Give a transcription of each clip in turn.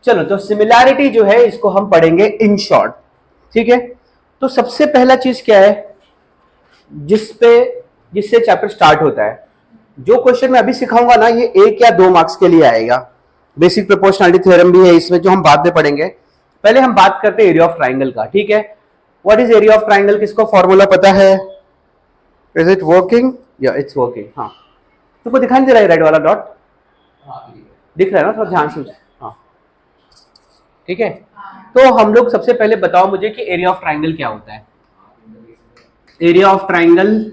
चलो, तो सिमिलैरिटी जो है इसको हम पढ़ेंगे इन शॉर्ट, ठीक है। तो सबसे पहला चीज क्या है जिससे चैप्टर स्टार्ट होता है, जो क्वेश्चन मैं अभी सिखाऊंगा ना, ये 1 या 2 मार्क्स के लिए आएगा। बेसिक प्रोपोर्शनलिटी थ्योरम भी है इसमें, जो हम बाद में पढ़ेंगे। पहले हम बात करते हैं एरिया ऑफ ट्राइंगल का, ठीक है। What is area of triangle, किसको फॉर्मूला पता है? Is it working? या इट्स वर्किंग। हाँ, तुमको दिखाई नहीं दे रहा है रेड वाला डॉट? दिख रहा है ना, थोड़ा ध्यान से। हाँ, ठीक है। तो हम लोग सबसे पहले बताओ मुझे कि एरिया ऑफ ट्राइंगल क्या होता है। Area of triangle,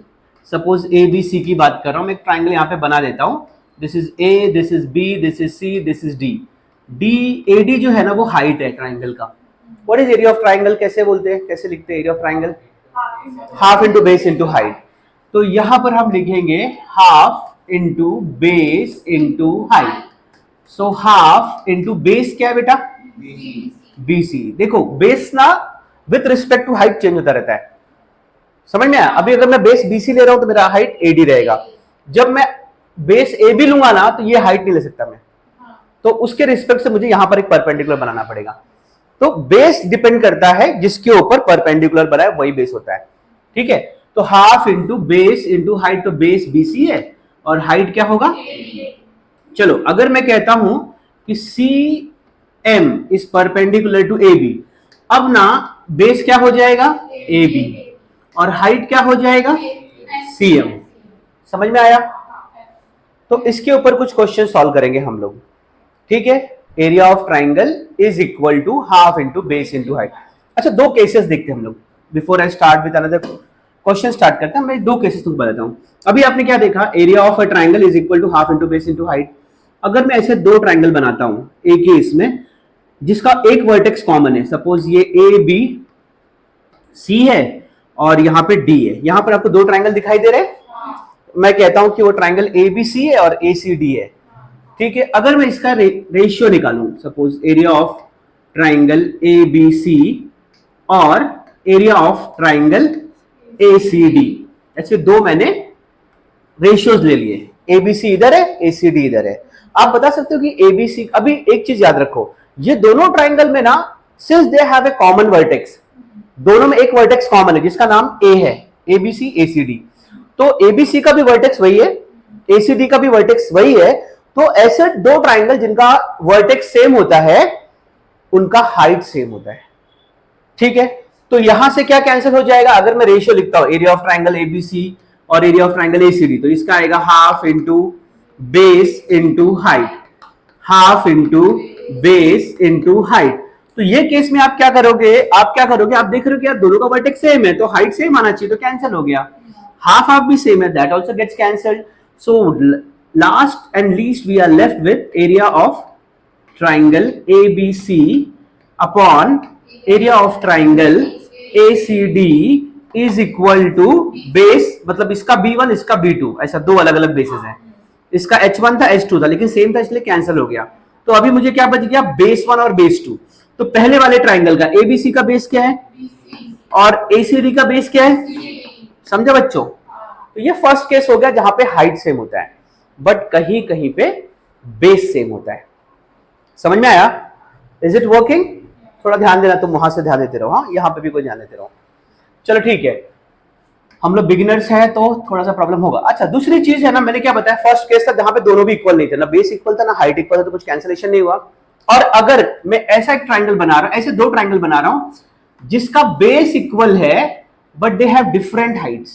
suppose A B C की बात कर रहा हूं मैं, एक ट्राइंगल यहां पे बना देता हूं। This is A, this is B, this is C, this is D. D, A D जो है ना वो हाइट है ट्राइंगल का। What is area of triangle, कैसे बोलते हैं, कैसे लिखते हैं area of triangle? Half into base into height. तो यहां पर हम लिखेंगे half into base into height. So half into base क्या है बेटा? बीसी। देखो बेस ना with respect to height change होता रहता है, समझ में आया? अभी अगर मैं बेस बीसी ले रहा हूं तो मेरा हाइट एडी रहेगा। जब मैं बेस ए बी लूंगा ना तो ये हाइट नहीं ले सकता मैं, तो उसके रिस्पेक्ट से मुझे यहां पर एक परपेंडिकुलर बनाना पड़ेगा। तो बेस डिपेंड करता है जिसके ऊपर परपेंडिकुलर बना है वही बेस होता है, ठीक है। तो half into base into height, तो बेस बीसी है और हाइट क्या होगा? चलो, अगर मैं कहता हूं कि C M is perpendicular to A B, अब ना बेस क्या हो जाएगा? ए बी, और हाइट क्या हो जाएगा? C M. समझ में आया? तो इसके ऊपर कुछ क्वेश्चन सॉल्व करेंगे हम लोग, ठीक है। Area of triangle is equal to half into base into height. अच्छा, 2 केसेस देखते हैं हम लोग। Before I start with another question start करते हैं, मैं 2 केसेस तुमको बताता हूं। अभी आपने क्या देखा? Area of a triangle is equal to half into base into height. अगर मैं ऐसे 2 ट्राइंगल बनाता हूं एक ही इसमें, जिसका एक वर्टेक्स कॉमन है, सपोज ये ए बी सी है और यहां पे डी है। यहां पर आपको 2 ट्राइंगल दिखाई दे रहे हैं। मैं कहता हूं कि वो ट्राइंगल ए बी सी है और ए सी डी है, ठीक है। अगर मैं इसका रेशियो निकालूं, suppose area of triangle A B C और area of triangle A C D, ऐसे 2 मैंने रेशियोज ले लिए। ए बी सी इधर है, ए सी डी इधर है। आप बता सकते हो कि ए बी सी, अभी एक चीज याद रखो, ये दोनों ट्राइंगल में ना, since they have a common vertex, दोनों में एक वर्टेक्स कॉमन है जिसका नाम ए है, A B C A C D. तो एबीसी का भी वर्टेक्स वही है, एसीडी का भी वर्टेक्स वही है। तो ऐसे 2 ट्राइंगल जिनका वर्टेक्स सेम होता है उनका हाइट सेम होता है, ठीक है। तो यहां से क्या कैंसिल हो जाएगा? अगर मैं रेशियो लिखता हूं एरिया ऑफ ट्राइंगल एबीसी और एरिया ऑफ ट्राइंगल एसीडी, तो इसका आएगा half into base into height, half into base into height. तो ये केस में आप क्या करोगे? आप देख रहे हो कि यार दोनों का वर्टेक्स सेम है तो हाइट सेम आना चाहिए, तो कैंसिल हो गया। half half भी same है, that also gets cancelled. So last and least we are left with area of triangle ABC upon area of triangle ACD is equal to base, मतलब इसका B1 इसका B2, ऐसा 2 अलग अलग बेसिस हैं। इसका H1 था H2 था लेकिन सेम था इसलिए कैंसिल हो गया। तो अभी मुझे क्या बच गया? बेस 1 और बेस 2। तो पहले वाले ट्राइंगल का ABC का बेस क्या है और ACD का बेस क्या है? समझे बच्चों? तो ये फर्स्ट केस हो गया जहां पे हाइट सेम होता है बट कहीं कहीं पे बेस सेम होता है। समझ में आया? Is it working? थोड़ा ध्यान देना, तुम वहां से ध्यान देते रहो, हाँ, यहां पे भी कोई ध्यान देते रहो। चलो ठीक है, हम लोग बिगिनर्स हैं तो थोड़ा सा प्रॉब्लम होगा। अच्छा, दूसरी चीज है ना, मैंने क्या बताया, फर्स्ट केस था जहां पे दोनों भी इक्वल नहीं थे, ना बेस इक्वल था ना हाइट इक्वल था, तो कुछ कैंसिलेशन नहीं हुआ। और अगर मैं ऐसा एक ट्राइंगल बना रहा हूं, ऐसे 2 ट्राइंगल बना रहा हूं जिसका बेस इक्वल है but they have different Heights.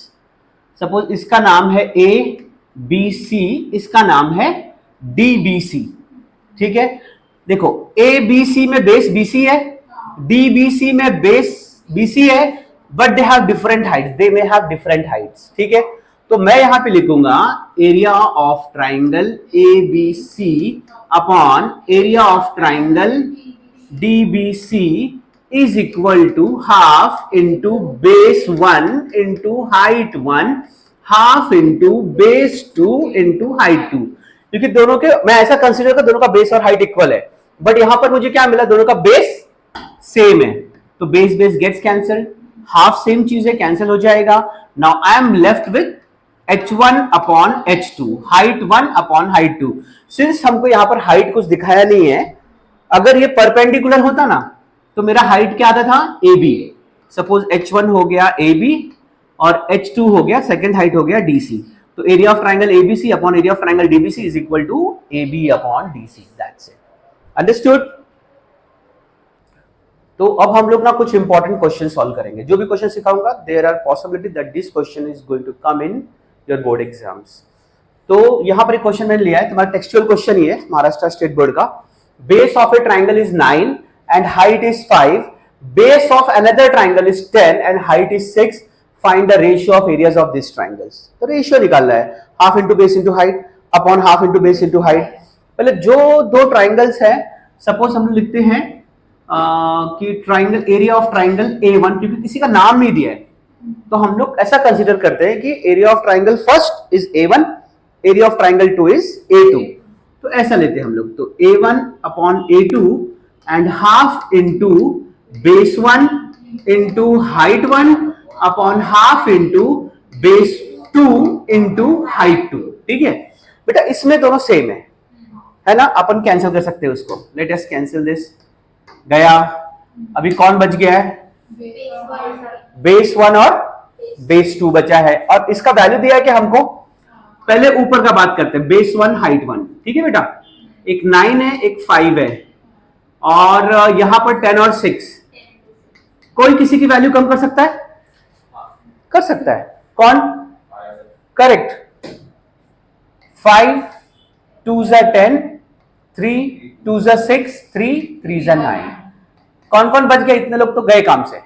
Suppose इसका नाम है ए बी सी, इसका नाम है डी बी सी, ठीक है। देखो ए बी सी में बेस बी सी है, डी बी सी में बेस बी सी है, but they have different heights, they may have different heights, ठीक है। तो मैं यहां पे लिखूंगा area of triangle A B C upon area of triangle D B C is equal to half into base 1 into height 1 half into base 2 into height 2, क्योंकि दोनों के मैं ऐसा कंसीडर कर दोनों का बेस और हाइट इक्वल है, बट यहां पर मुझे क्या मिला? दोनों का बेस सेम है, तो base base gets cancelled, half same चीज है, कैंसिल हो जाएगा। Now I am left with h1 upon h2, height 1 upon height 2। सिंस हमको यहां पर हाइट कुछ दिखाया नहीं है, अगर ये परपेंडिकुलर होता ना तो मेरा हाइट क्या आता था, ए बी। सपोज H1 हो गया ए बी और H2 हो गया, सेकेंड हाइट हो गया DC। तो area of triangle ABC upon area of triangle DBC is equal to AB upon DC। That's it, understood. तो अब हम लोग ना कुछ इंपॉर्टेंट क्वेश्चन सॉल्व करेंगे। जो भी क्वेश्चन सिखाऊंगा there are possibility that this question is going to come in your board exams. तो यहां पर एक क्वेश्चन मैंने लिया है, तुम्हारा टेक्सचुअल क्वेश्चन ही है, महाराष्ट्र स्टेट बोर्ड का। Base of A triangle is 9 and height is 5, base of another triangle is 10 and height is 6, find the ratio of areas of this triangles. तो रेशियो निकालना है, half into base into height upon half into base into height. पहले जो दो triangles है, suppose हम लिखते हैं कि triangle, area of triangle A1, क्योंकि किसी का नाम नहीं दिया है तो हम लोग ऐसा कंसीडर करते हैं कि area of triangle first is A1, area of triangle 2 is A2। तो ऐसा लेते हैं हम लोग, तो A1 upon A2 and half into base 1 into height 1 upon half into base 2 into height 2। ठीक है बेटा, इसमें दोनों सेम है ना, अपन कैंसिल कर सकते हैं उसको। लेट अस कैंसिल दिस, गया। अभी कौन बच गया है, बेस 1 और बेस 2 बचा है, और इसका वैल्यू दिया है कि हमको, पहले ऊपर का बात करते हैं, बेस 1 हाइट 1। ठीक है बेटा, एक 9 है एक 5 है और यहां पर 10 और 6। कोई किसी की वैल्यू कम कर सकता है, कर सकता है, कौन, करेक्ट। 5 2 जा 10, 3 2 जा 6, 3 3 जा 9। कौन कौन बच गया, इतने लोग तो गए काम से,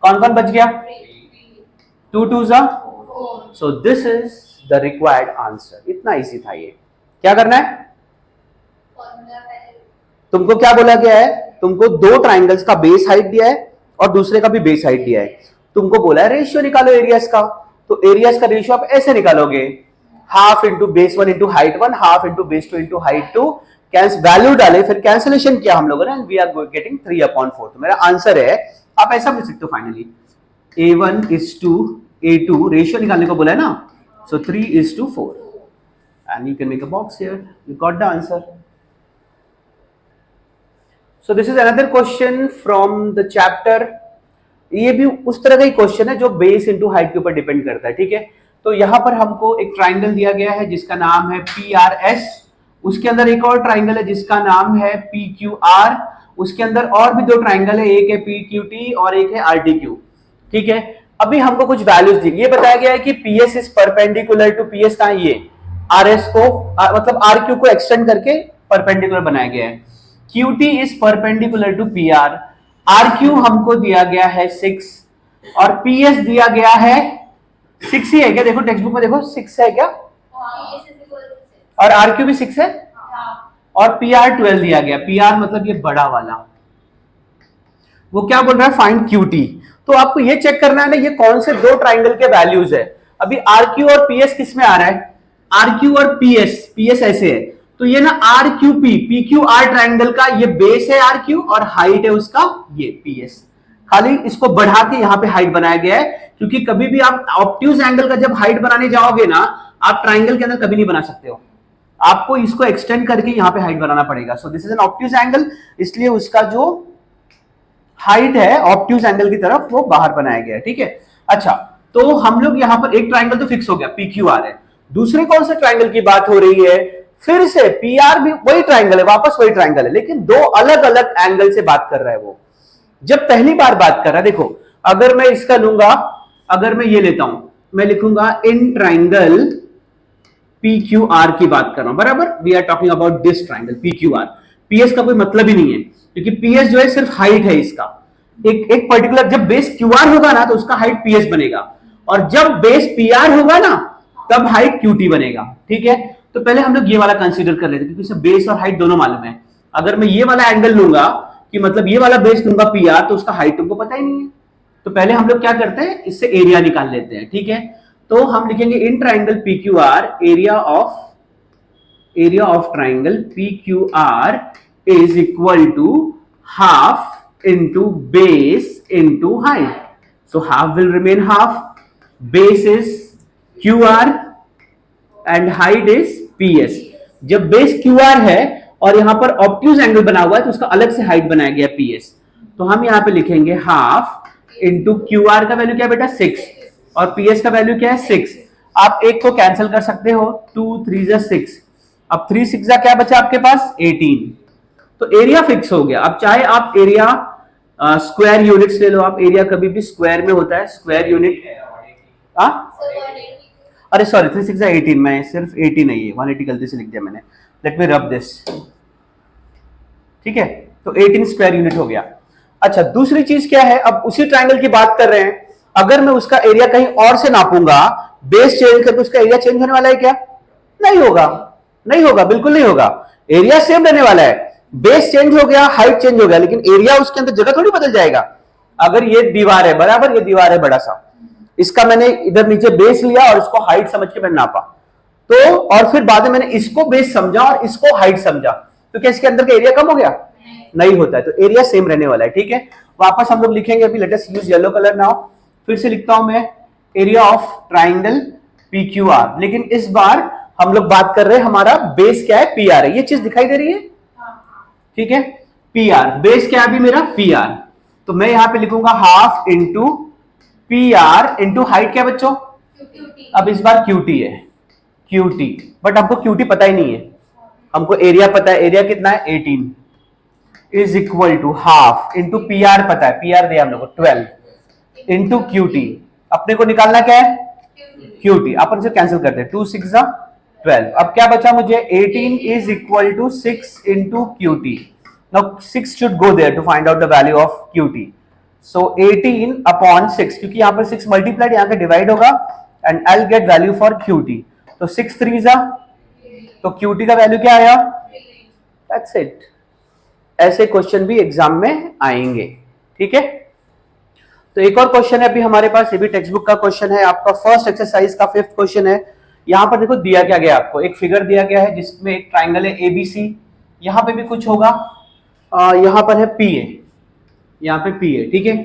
कौन कौन बच गया, 2 2 जा। So this is the required answer. इतना इजी था ये। क्या करना है, तुमको क्या बोला गया है, तुमको दो ट्राइंगल्स का बेस हाइट दिया है और दूसरे का भी बेस हाइट दिया है। तुमको बोला है रेशियो निकालो एरियाज का, तो एरियाज का रेशियो आप ऐसे निकालोगे, half into base 1 into height 1, half into base 2 into height 2। Value डाले, फिर कैंसिलेशन किया हम लोगों ने, वी आर गेटिंग 3/4। तो मेरा आंसर है, आप ऐसा लिख सकते हो finally, A1 is to A2, ratio निकालने को बोला है ना, so 3:4 and you can make a box here. You got the answer. So this is another question from the chapter. ये भी उस तरह का ही क्वेश्चन है जो बेस इंटू हाइट के ऊपर डिपेंड करता है। ठीक है, तो यहां पर हमको एक ट्राइंगल दिया गया है जिसका नाम है PRS, उसके अंदर एक और ट्राइंगल है जिसका नाम है PQR, उसके अंदर और भी दो ट्राइंगल है, एक है PQT और एक है RTQ। ठीक है, अभी हमको कुछ वैल्यूज दी, ये बताया गया है कि PS is perpendicular to PS का, ये RS को मतलब RQ को एक्सटेंड करके परपेंडिकुलर बनाया गया है। QT is perpendicular to PR, RQ हमको दिया गया है 6 और PS दिया गया है 6 ही है क्या, देखो टेक्स्ट बुक में देखो 6 है क्या, और RQ भी 6 है और PR 12 दिया गया। PR मतलब ये बड़ा वाला, वो क्या बोल रहा है, फाइंड QT। तो आपको ये चेक करना है ना, ये कौन से दो ट्राइंगल के वैल्यूज है। अभी RQ और PS किस में आ रहा है, RQ और PS ऐसे है, तो ये ना RQP PQR ट्राइंगल का ये बेस है RQ और हाइट है उसका ये PS। खाली इसको बढ़ा के यहाँ पे हाइट बनाया गया है, क्योंकि कभी भी आप ऑब्ट्यूज एंगल का जब हाइट बनाने जाओगे ना, आप ट्राइंगल के अंदर कभी नहीं बना सकते हो, आपको इसको एक्सटेंड करके यहाँ पे हाइट बनाना पड़ेगा। So this is an obtuse angle, इसलिए उसका जो हाइट है ऑब्ट्यूज एंगल की तरफ वो बाहर बनाया गया है। ठीक है, अच्छा तो हम लोग यहाँ पर एक ट्राइंगल तो फिक्स हो गया PQR है, दूसरे कौन से ट्राइंगल की बात हो रही है, फिर से PR भी वही ट्राइंगल है, वापस वही ट्राइंगल है, लेकिन दो अलग अलग एंगल से बात कर रहा है वो। जब पहली बार बात कर रहा है, देखो अगर मैं इसका लूंगा, अगर मैं ये लेता हूं, मैं लिखूंगा इन ट्राइंगल PQR की बात कर रहा हूं, बराबर, we are talking about this triangle PQR। PS का कोई मतलब ही नहीं है, क्योंकि PS जो है सिर्फ हाइट है इसका, एक पर्टिकुलर, जब बेस QR होगा ना तो उसका हाइट PS बनेगा, और जब बेस PR होगा ना तब हाइट QT बनेगा। ठीक है, तो पहले हम लोग ये वाला कंसीडर कर लेते हैं, क्योंकि बेस और हाइट दोनों मालूम है। अगर मैं ये वाला एंगल लूंगा, कि मतलब ये वाला बेस लूंगा PR, तो उसका हाइट तुमको पता ही नहीं है, तो पहले हम लोग क्या करते हैं, इससे एरिया निकाल लेते हैं। ठीक है, तो हम लिखेंगे in triangle PQR, area of triangle PQR is equal to half into base into height. So half will remain half. Base is QR and height is PS. जब base QR है और यहाँ पर ऑब्ट्यूज एंगल बना हुआ है तो उसका अलग से हाइट बनाया गया PS। तो हम यहाँ पे लिखेंगे हाफ इंटू क्यू आर का वैल्यू क्या बेटा 6 और PS का वैल्यू क्या है 6। आप एक को कैंसिल कर सकते हो, 2 3 जा 6, अब 3 6 जा क्या बचा आपके पास 18। तो एरिया फिक्स हो गया। अब चाहे आप एरिया स्क्वायर यूनिट्स ले लो, आप एरिया कभी भी स्क्वायर में होता है, स्क्वायर यूनिट। अरे सॉरी 3 6 18, मैं सिर्फ 80 नहीं है 180 गलती से लिख दिया मैंने, लेट मी रब दिस, ठीक है। तो 18 स्क्वायर यूनिट हो गया। अच्छा दूसरी चीज क्या है, अब उसी ट्राइंगल की बात कर रहे हैं, अगर मैं उसका एरिया कहीं और से नापूंगा, बेस चेंज करके उसका एरिया चेंज होने वाला है क्या? नहीं होगा, नहीं होगा, बिल्कुल नहीं होगा। एरिया सेम रहने वाला है, बेस चेंज हो गया, हाइट चेंज हो गया, लेकिन एरिया उसके अंदर जगह थोड़ी बदल जाएगा। अगर ये दीवार है बराबर, ये दीवार है बड़ा सा, इसका मैंने इधर नीचे बेस लिया और इसको हाइट समझ के मैंने नापा, तो और फिर बाद में मैंने इसको बेस समझा और इसको हाइट समझा, तो क्या इसके अंदर का एरिया कम हो गया? नहीं होता है। तो एरिया सेम रहने वाला है, ठीक है। वापस हम लोग लिखेंगे, अभी let us use yellow colour now. फिर से लिखता हूं मैं एरिया ऑफ ट्राइंगल PQR, लेकिन इस बार हम लोग बात कर रहे हैं हमारा बेस क्या है, PR है। ये चीज दिखाई दे रही है, ठीक है। PR बेस क्या है अभी मेरा PR, तो मैं यहां पे लिखूंगा half into PR into height क्या बच्चों? अब इस बार QT है, QT, बट हमको QT पता ही नहीं है, हमको एरिया पता है, एरिया कितना है 18 is equal to half into PR पता है, PR दिया हम लोग को 12 इंटू QT। अपने को निकालना क्या है? QT। अपन से कैंसिल करते हैं, 2 6 12। अब क्या बचा मुझे? 18 is equal to 6 into QT। Now 6 should go there to find out the value of QT। So 18 upon 6, क्योंकि यहां पर 6 मल्टीप्लाइड यहां पे डिवाइड होगा, and I will get value for QT। तो 6 3 जा, तो QT का वैल्यू क्या आया? That's it. ऐसे क्वेश्चन भी एग्जाम में आएंगे, ठीक है। तो एक और क्वेश्चन है अभी हमारे पास, ये भी टेक्स्ट बुक का क्वेश्चन है, आपका फर्स्ट एक्सरसाइज का 5th क्वेश्चन है। यहां पर देखो दिया क्या गया, आपको एक फिगर दिया गया है जिसमें एक ट्राइंगल है ABC, यहां पे भी कुछ होगा, यहां पर है PA, यहां पे PA, ठीक है।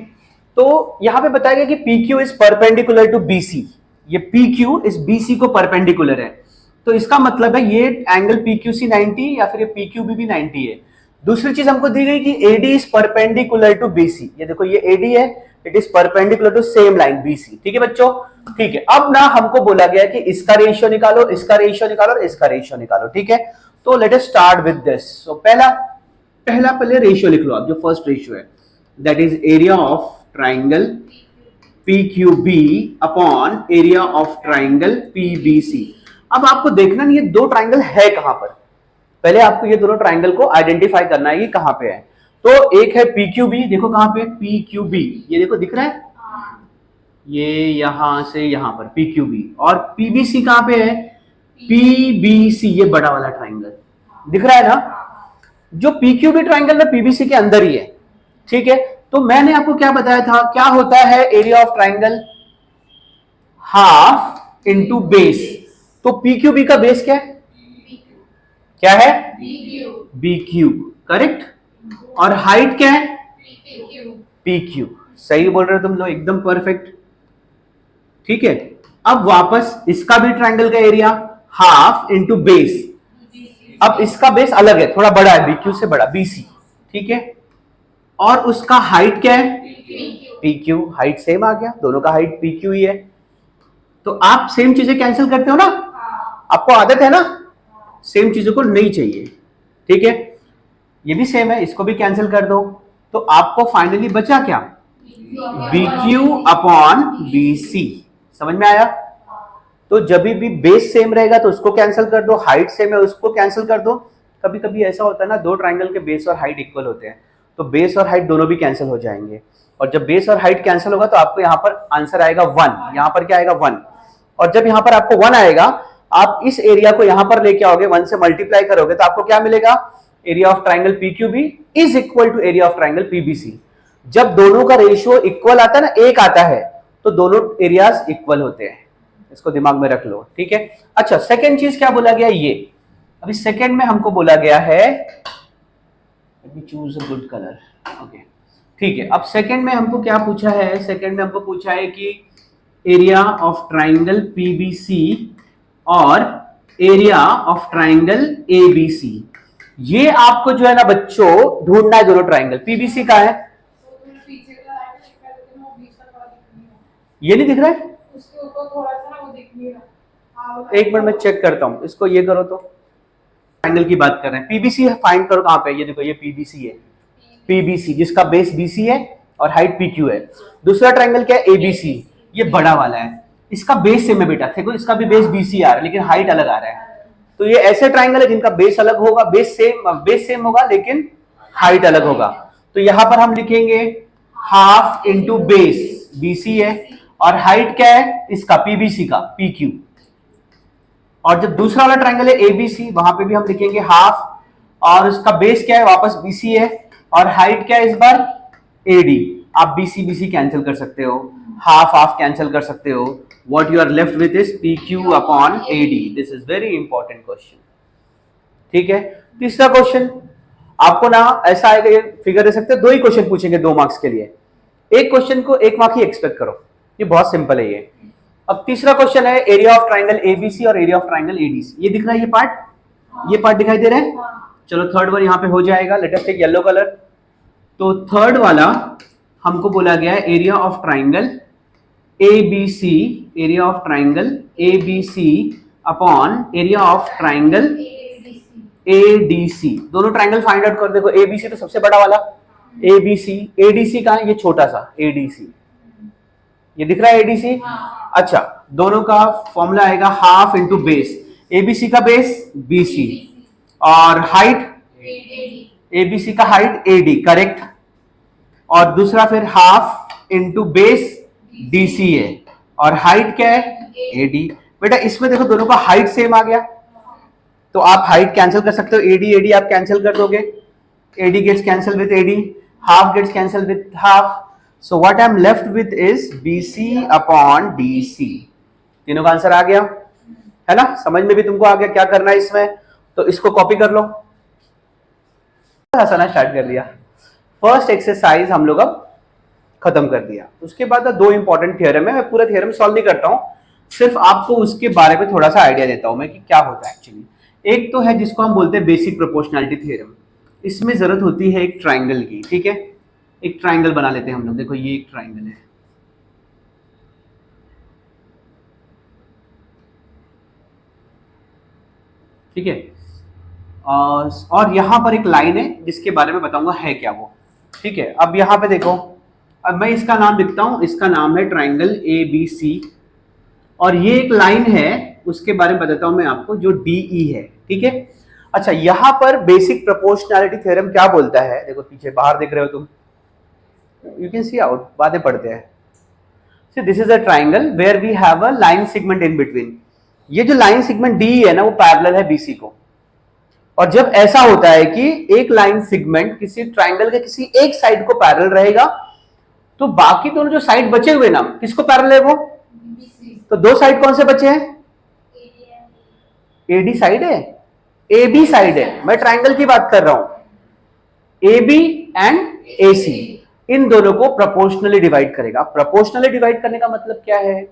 तो यहां पे बताया गया कि PQ is perpendicular to BC, ये PQ इस BC को परपेंडिकुलर है, तो इसका मतलब है ये एंगल PQC 90 या फिर ये PQB भी 90 है। दूसरी चीज हमको दी गई कि AD is perpendicular to BC, ये देखो ये AD है, it is perpendicular to same line BC, ठीक है बच्चों, ठीक है। अब ना हमको बोला गया कि इसका रेशियो निकालो, इसका रेशियो निकालो और इसका रेशियो निकालो, ठीक है। तो let us start with this. So पहले रेशियो लिख लो आप, जो फर्स्ट रेशियो है, that is area of triangle PQB upon area of triangle PBC। अब आपको देखना नहीं ये दो ट्राइंगल है कहां पर, पहले आपको ये दोनों ट्राइंगल को आइडेंटिफाई करना है कि कहां पे है। तो एक है PQB, देखो कहां पे PQB, ये देखो दिख रहा है, ये यहां से यहां पर PQB, और PBC कहां पे है? PBC, ये बड़ा वाला ट्राइंगल दिख रहा है ना, जो PQB ट्राइंगल ना PBC के अंदर ही है, ठीक है। तो मैंने आपको क्या बताया था, क्या होता है area of triangle? Half into base. तो PQB का बेस क्या है? क्या है? BQ, correct. और हाइट क्या है? PQ। सही बोल रहे हो तुम लोग, एकदम परफेक्ट, ठीक है। अब वापस इसका भी ट्राइंगल का एरिया हाफ इंटू बेस, अब इसका बेस अलग है, थोड़ा बड़ा है, BQ से बड़ा, BC, ठीक है। और उसका हाइट क्या है? PQ, हाइट सेम आ गया, दोनों का हाइट PQ ही है। तो आप सेम चीजें कैंसिल करते हो ना, आपको आदत है ना, सेम चीजों को नहीं चाहिए, ठीक है। ये भी सेम है, इसको भी कैंसिल कर दो, तो आपको फाइनली बचा क्या? BQ upon BC। समझ में आया? तो जब भी बेस सेम रहेगा तो उसको कैंसिल कर दो, हाइट सेम है उसको कैंसिल कर दो। कभी कभी ऐसा होता है ना, दो ट्राइंगल के बेस और हाइट इक्वल होते हैं, तो बेस और हाइट दोनों भी कैंसिल हो जाएंगे, और जब बेस और हाइट कैंसिल होगा तो आपको यहाँ पर आंसर आएगा 1, यहाँ पर क्या आएगा 1, और जब यहाँ पर आपको 1 आएगा, आप इस एरिया को यहाँ पर लेके आओगे, 1 से मल्टीप्लाई करोगे तो आपको क्या मिलेगा? Area of triangle PQB is equal to area of triangle PBC। जब दोनों का रेशियो इक्वल आता है ना, एक आता है, तो दोनों एरियाज इक्वल होते हैं, इसको दिमाग में रख लो, ठीक है। अच्छा सेकंड चीज क्या बोला गया, ये अभी सेकंड में हमको बोला गया है, let me choose a good colour, okay, ठीक है। अब सेकंड में हमको क्या पूछा है? सेकंड में हमको पूछा है कि एरिया ऑफ ट्राइंगल PBC और एरिया ऑफ ट्राइंगल ABC, ये आपको जो है ना बच्चों ढूंढना है दोनों ट्राइंगल। पीबीसी का है, ये नहीं दिख रहा है, उसके ऊपर थोड़ा सा वो दिख नहीं रहा। एक मिनट में चेक करता हूं इसको, ये करो तो ट्राइंगल की बात कर रहे हैं। पीबीसी फाइंड करो कहां पे, ये देखो ये पीबीसी है, पीबीसी जिसका बेस बीसी है और हाइट पीक्यू है। दूसरा ट्राइंगल क्या है, एबीसी, ये बड़ा वाला है, इसका बेस सेम है बेटा, देखो इसका भी बेस बीसी आ रहा है लेकिन हाइट अलग आ रहा है। तो ये ऐसे ट्राइंगल है जिनका बेस अलग होगा, बेस सेम होगा लेकिन हाइट अलग होगा। तो यहां पर हम लिखेंगे हाफ इंटू बेस, बीसी है, और हाइट क्या है इसका, पीबीसी का, पीक्यू। और जब दूसरा वाला ट्राइंगल है एबीसी, वहां पे भी हम लिखेंगे हाफ, और उसका बेस क्या है वापस बीसी है, और हाइट क्या है इस बार एडी। आप बीसी बीसी कैंसिल कर सकते हो, हाफ हाफ कैंसिल कर सकते हो, what you are left with is PQ upon AD. This is very important question, ठीक है। तीसरा क्वेश्चन आपको ना ऐसा आएगा, ये फिगर दे सकते हो, दो ही क्वेश्चन पूछेंगे 2 मार्क्स के लिए, एक क्वेश्चन को 1 मार्क ही एक्सपेक्ट करो, ये बहुत सिंपल है ये। अब तीसरा क्वेश्चन है एरिया ऑफ ट्राइंगल एबीसी और एरिया ऑफ ट्राइंगल एडीसी। ये दिख रहा है, ये पार्ट दिखाई दे रहा है। चलो थर्ड वन यहां पे हो जाएगा, let us take yellow colour. तो थर्ड वाला हमको बोला गया है area of triangle ABC, area of triangle ABC upon area of triangle ADC. दोनों ट्राइंगल फाइंड आउट कर, देखो एबीसी तो सबसे बड़ा वाला, एबीसी, एडीसी का है ये छोटा सा एडीसी, ये दिख रहा है एडीसी। अच्छा, दोनों का फॉर्मूला आएगा हाफ इंटू बेस, एबीसी का बेस बीसी और हाइट एबीसी का हाइट एडी, करेक्ट। और दूसरा फिर हाफ इंटू बेस डीसी है, और हाइट क्या है एडी। बेटा इसमें देखो दोनों का हाइट सेम आ गया, तो आप हाइट कैंसिल कर सकते हो, एडी एडी आप कैंसिल कर दोगे, AD gets cancel with AD, half gets cancel with half. So what I'm left with is BC upon DC। तीनों का आंसर आ गया है ना, समझ में भी तुमको आ गया क्या करना है इसमें, तो इसको कॉपी कर लो। हंसना स्टार्ट कर दिया। फर्स्ट एक्सरसाइज हम लोग अब खत्म कर दिया। उसके बाद दो इंपॉर्टेंट थ्योरम है, मैं पूरा थ्योरम सॉल्व नहीं करता हूं, सिर्फ आपको उसके बारे में थोड़ा सा आइडिया देता हूं मैं कि क्या होता है एक्चुअली। एक तो है जिसको हम बोलते हैं बेसिक प्रोपोर्शनैलिटी थ्योरम, इसमें जरूरत होती है एक ट्राइंगल की, ठीक है। एक ट्राइंगल बना लेते हैं हम लोग, देखो ये एक ट्राइंगल है, ठीक है, और यहां पर एक लाइन है जिसके बारे में बताऊंगा है क्या वो, ठीक है। अब यहां पे देखो, अब मैं इसका नाम लिखता हूं, इसका नाम है ट्राइंगल ए बी सी, और ये एक लाइन है उसके बारे में बताता हूं मैं आपको जो डीई है, ठीक है। अच्छा, यहां पर बेसिक प्रोपोर्शनैलिटी थ्योरम क्या बोलता है, देखो पीछे बाहर देख रहे हो तुम, you can see out, बातें पढ़ते हैं। See, this is a triangle where we have a line segment in between। ये जो लाइन सेगमेंट डी है ना वो पैरेलल है बीसी को, और जब ऐसा होता है कि एक लाइन सेगमेंट किसी ट्राइंगल के किसी एक साइड को पैरेलल रहेगा, तो बाकी दोनों जो साइड बचे हुए ना किसको पैरेलल है वो, तो दो साइड कौन से बचे हैं, एडी साइड है, एबी साइड है, मैं ट्राइंगल की बात कर रहा हूं, एबी एंड एसी, इन दोनों को प्रोपोर्शनली डिवाइड करेगा। प्रोपोर्शनली डिवाइड करने का मतलब क्या है,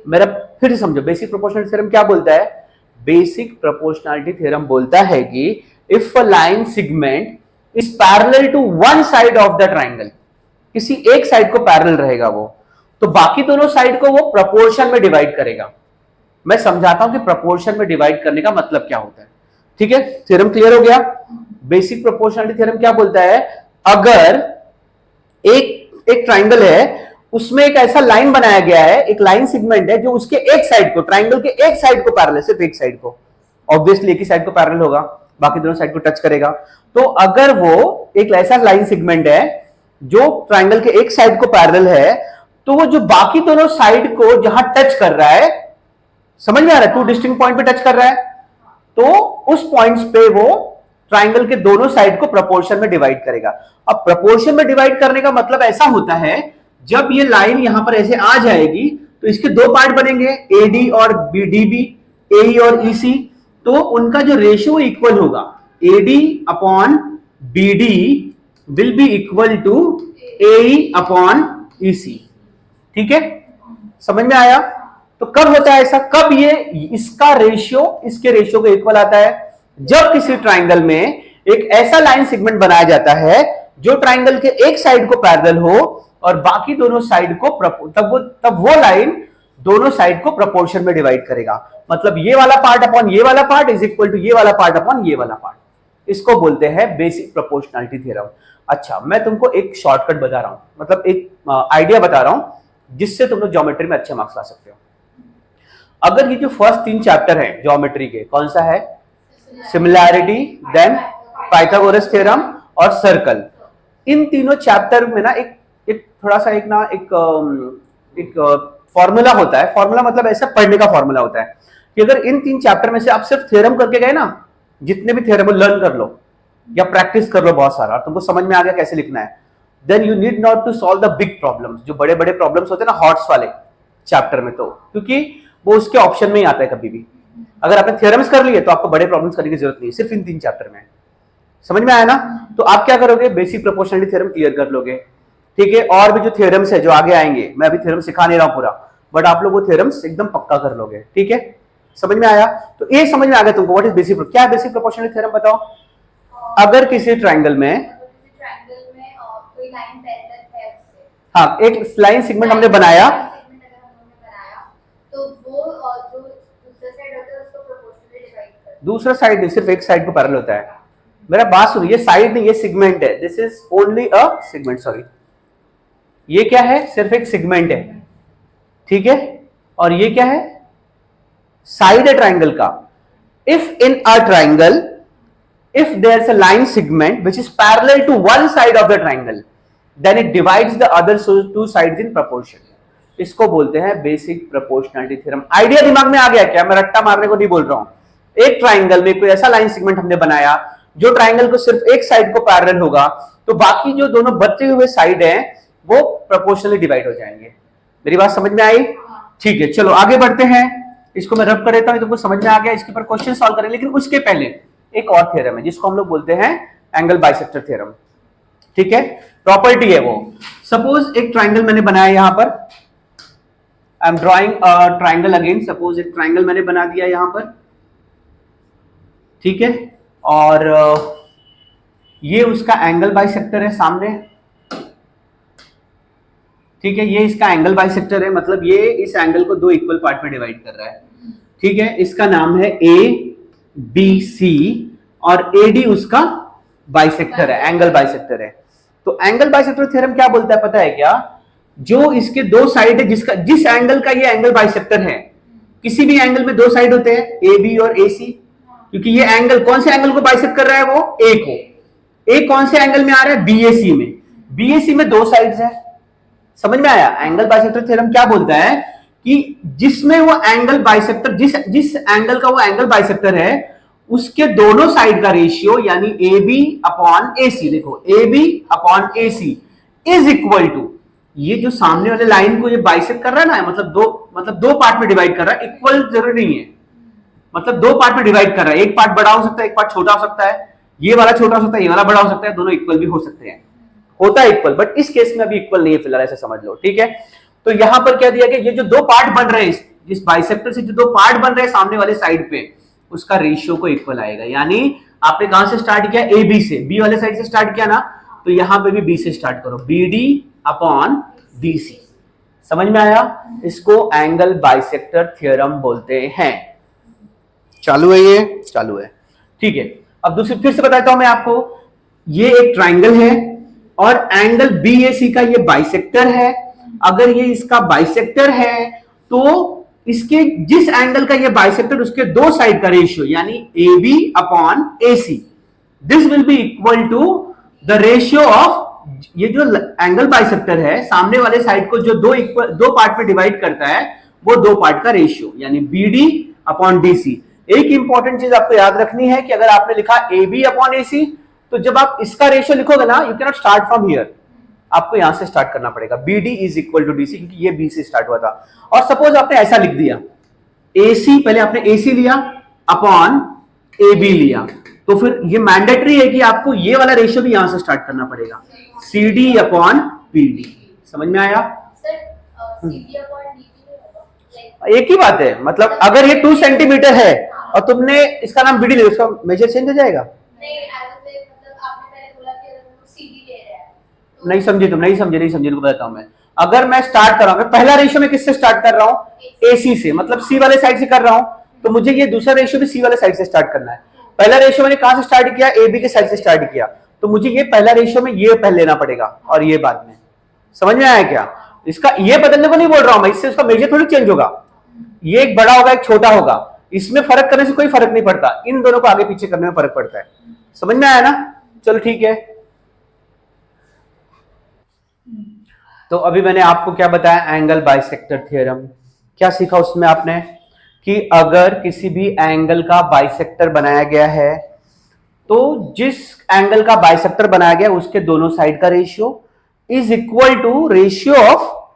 मेरा फिर से समझो, बेसिक प्रोपोर्शनलिटी थ्योरम क्या बोलता है, बेसिक प्रोपोर्शनलिटी थ्योरम बोलता है कि if a line segment is parallel to one side of the triangle, किसी एक साइड को पैरेलल रहेगा वो, तो बाकी दोनों साइड को वो प्रोपोर्शन में डिवाइड करेगा। मैं समझाता हूं कि प्रोपोर्शन में डिवाइड करने का मतलब क्या होता है, ठीक है। थ्योरम क्लियर हो गया। बेसिक प्रोपोर्शनलिटी थ्योरम क्या बोलता है, अगर एक ट्राइंगल है उसमें एक ऐसा लाइन बनाया गया है, एक लाइन सेगमेंट है जो उसके एक साइड को, ट्राइंगल के एक साइड को पैरेलल, सिर्फ एक साइड को, ऑब्वियसली एक ही साइड को पैरेलल होगा, बाकी दोनों साइड को टच करेगा। तो अगर वो एक ऐसा लाइन सेगमेंट है जो ट्राइंगल के एक साइड को पैरेलल है, तो वो जो बाकी दोनों साइड को जहां टच कर रहा है, समझ में आ रहा है, 2 डिस्टिंक्ट पॉइंट पे टच कर रहा है, तो उस पॉइंट्स पे वो ट्राइंगल के दोनों साइड को प्रोपोर्शन में डिवाइड करेगा। अब प्रोपोर्शन में डिवाइड करने का मतलब ऐसा होता है, जब ये लाइन यहां पर ऐसे आ जाएगी तो इसके दो पार्ट बनेंगे, एडी और डीबी, एई और ईसी, तो उनका जो रेशियो इक्वल होगा, AD upon BD will be equal to AE upon EC, ठीक है, समझ में आया। तो कब होता है ऐसा, कब ये इसका रेशियो इसके रेशियो को इक्वल आता है, जब किसी ट्राइंगल में एक ऐसा लाइन सेगमेंट बनाया जाता है जो ट्राइंगल के एक साइड को पैरेलल हो और बाकी दोनों साइड को तब वो लाइन दोनों साइड को प्रोपोर्शन में डिवाइड करेगा। मतलब ये वाला पार्ट अपॉन ये वाला पार्ट इज इक्वल टू ये वाला पार्ट अपॉन ये वाला पार्ट। इसको बोलते हैं बेसिक प्रोपोर्शनैलिटी थ्योरम। अच्छा, मैं तुमको एक शॉर्टकट बता रहा हूं, मतलब एक आइडिया बता रहा हूं जिससे तुम लोग ज्योमेट्री में अच्छे मार्क्स ला सकते हो। अगर ये जो फर्स्ट 3 चैप्टर हैं ज्योमेट्री के, कौन सा है? सिमिलैरिटी, देन पाइथागोरस थ्योरम और सर्कल। इन तीनों चैप्टर में ना एक थोड़ा सा एक फॉर्मूला होता है। फॉर्मूला मतलब ऐसा पढ़ने का फॉर्मूला होता है कि अगर इन 3 चैप्टर में से आप सिर्फ थ्योरम करके गए ना, जितने भी थ्योरम लर्न कर लो या प्रैक्टिस कर लो बहुत सारा, तुमको समझ में आ गया कैसे लिखना है, then you need not to solve the big problems. जो बड़े बड़े प्रॉब्लम्स होते हैं ना हॉट्स वाले चैप्टर में, तो क्योंकि वो उसके ऑप्शन में ही आता है कभी भी। अगर आपने थ्योरम्स कर लिए तो आपको बड़े प्रॉब्लम्स करने की जरूरत नहीं है, सिर्फ इन 3 चैप्टर में। समझ में आया ना? तो आप क्या करोगे, बेसिक प्रोपोर्शनैलिटी थ्योरम क्लियर कर लोगे, ठीक है। और भी जो थ्योरम्स है जो आगे आएंगे, मैं अभी थ्योरम सिखा नहीं रहा हूं पूरा, बट आप लोग वो थ्योरम्स एकदम पक्का कर लोगे, ठीक है। समझ में आया? तो ये समझ में आ गया तुमको व्हाट इज बेसिक, क्या है बेसिक प्रोपोर्शनैलिटी थ्योरम बताओ। अगर किसी ट्राइंगल में कोई लाइन पैरेलल है उससे, हाँ, एक लाइन सेगमेंट हमने बनाया, तो वो जो दूसरा साइड होता है उसको प्रोपोर्शनली डिवाइड कर दो। दूसरा साइड नहीं, सिर्फ एक साइड को पैरेलल होता है। मेरा बात सुनो, ये साइड नहीं, ये सेगमेंट है। This is only a segment, sorry, ये क्या है? सिर्फ एक सेगमेंट है, ठीक है। और ये क्या है? साइड है ट्राइंगल का। If in a triangle, if there's a line segment which is parallel to one side of the triangle, then it divides the other two sides in proportion. इसको बोलते हैं बेसिक प्रोपोर्शनैलिटी थ्योरम। आइडिया दिमाग में आ गया क्या? मैं रट्टा मारने को नहीं बोल रहा हूं। एक ट्राइंगल में कोई ऐसा लाइन सेगमेंट हमने बनाया जो ट्राइंगल को सिर्फ एक साइड को पैरेलल होगा, तो बाकी जो दोनों बचे हुए साइड हैं वो प्रोपोर्शनली डिवाइड हो जाएंगे। मेरी बात समझ में आई? ठीक है, चलो आगे बढ़ते हैं। इसको मैं रब कर देता हूं, तुमको समझ में आ गया। इसके ऊपर क्वेश्चन सॉल्व करें, लेकिन उसके पहले एक और थ्योरम है जिसको हम लोग बोलते हैं एंगल बाइसेक्टर थ्योरम, ठीक है। प्रॉपर्टी है वो। सपोज एक ट्राइंगल मैंने बनाया, यहां पर I am drawing a triangle again. Suppose एक ट्राइंगल मैंने बना दिया यहां पर, ठीक है। और ये उसका एंगल बाइसेक्टर है सामने, ठीक है। ये इसका एंगल बाइसेक्टर है, मतलब ये इस एंगल को 2 इक्वल पार्ट में डिवाइड कर रहा है, ठीक है। इसका नाम है ए बी सी और एडी उसका बाइसेक्टर है, एंगल बाइसेक्टर है। तो एंगल बाइसेक्टर थ्योरम क्या बोलता है पता है क्या? जो इसके 2 साइड है, जिस एंगल का ये एंगल बाइसेक्टर है, किसी भी एंगल में 2 साइड होते हैं, ए बी और ए सी, क्योंकि ये एंगल कौन से एंगल को बाइसेक्ट कर रहा है? वो ए को। ए कौन से एंगल में आ रहा है? बीएसी में। बीएसी में 2 साइड्स है। समझ में आया? एंगल बाइसेक्टर थ्योरम क्या बोलता है कि जिसमें वो एंगल बाइसेक्टर, जिस एंगल का वो एंगल बाइसेक्टर है, उसके दोनों साइड का रेशियो यानी A B upon A C, देखो A B upon A C is equal to, ये जो सामने वाले लाइन को ये बाइसेक्ट कर रहा है ना, मतलब दो पार्ट में डिवाइड कर रहा है। इक्वल जरूरी नहीं है, मतलब 2 पार्ट में डिवाइड कर रहा है। एक पार्ट बड़ा हो सकता है, एक पार्ट छोटा हो सकता है, ये वाला छोटा हो सकता है, ये वाला बड़ा हो सकता है, दोनों इक्वल भी हो सकते हैं। होता है इक्वल, बट इस केस में अभी इक्वल नहीं है फिलहाल, ऐसे समझ लो, ठीक है। तो यहां पर क्या दिया गया, ये जो 2 पार्ट बन रहे हैं, जिस बाइसेक्टर से जो 2 पार्ट बन रहे हैं सामने वाले साइड पे, उसका रेशियो को इक्वल आएगा। यानी आपने कहां से स्टार्ट किया? ए बी से, बी वाले साइड से स्टार्ट किया ना, तो यहां पे भी बी से स्टार्ट करो, B D upon B C. समझ में आया? इसको एंगल बाइसेक्टर थ्योरम बोलते हैं। चालू है? ये चालू है, ठीक है। अब दूसरी फिर से बताता हूं मैं आपको, ये एक ट्राइंगल है और एंगल बीएसी का ये बाइसेक्टर है। अगर ये इसका बाइसेक्टर है तो इसके जिस एंगल का ये बाइसेक्टर, उसके 2 साइड का रेशियो यानी A B upon A C, this will be equal to the ratio of, ये जो एंगल बाइसेक्टर है सामने वाले साइड को जो 2 पार्ट में डिवाइड करता है, वो 2 पार्ट का रेशियो यानी B D upon D C. एक इंपॉर्टेंट चीज आपको याद रखनी है कि अगर आपने लिखा ए बी अपॉन ए सी, तो जब आप इसका रेशियो लिखोगे ना, you can not start from here, आपको यहां से स्टार्ट करना पड़ेगा। B D is equal to D C, क्योंकि ये बी से स्टार्ट हुआ था। और सपोज आपने ऐसा लिख दिया, ए सी, पहले आपने ए सी लिया अपॉन ए बी लिया, तो फिर ये मैंडेटरी है कि आपको ये वाला रेशियो भी यहां से स्टार्ट करना पड़ेगा, C D upon P D. समझ में आया? एक ही बात है, मतलब अगर ये 2 सेंटीमीटर है और तुमने इसका नाम बीडी लिया, उसका मेजर चेंज हो जाएगा? नहीं, नहीं समझे तुम, नहीं समझे को बताता हूं मैं। अगर मैं स्टार्ट कर रहा हूं, पहला रेशियो में किससे स्टार्ट कर रहा हूं, AC से, मतलब सी वाले साइड से कर रहा हूं, तो मुझे ये दूसरा रेशियो भी सी वाले साइड से स्टार्ट करना है। पहला रेशियो मैंने कहां से स्टार्ट किया, AB के साइड से स्टार्ट किया, तो मुझे ये पहला रेशियो में ये पहले लेना पड़ेगा और ये बाद में। समझ में आया क्या? इसका ये बदलने को नहीं बोल रहा हूं मैं, इससे उसका मेजर थोड़ी चेंज होगा, ये एक बड़ा होगा एक छोटा होगा, इसमें फर्क करने से कोई फर्क नहीं पड़ता, इन दोनों को आगे पीछे करने में फर्क पड़ता है। समझ में आया ना? चलो ठीक है। तो अभी मैंने आपको क्या बताया, एंगल बाइसेक्टर थ्योरम। क्या सीखा उसमें आपने कि अगर किसी भी एंगल का बाइसेक्टर बनाया गया है तो जिस एंगल का बाइसेक्टर बनाया गया उसके दोनों साइड का ratio is equal to ratio of,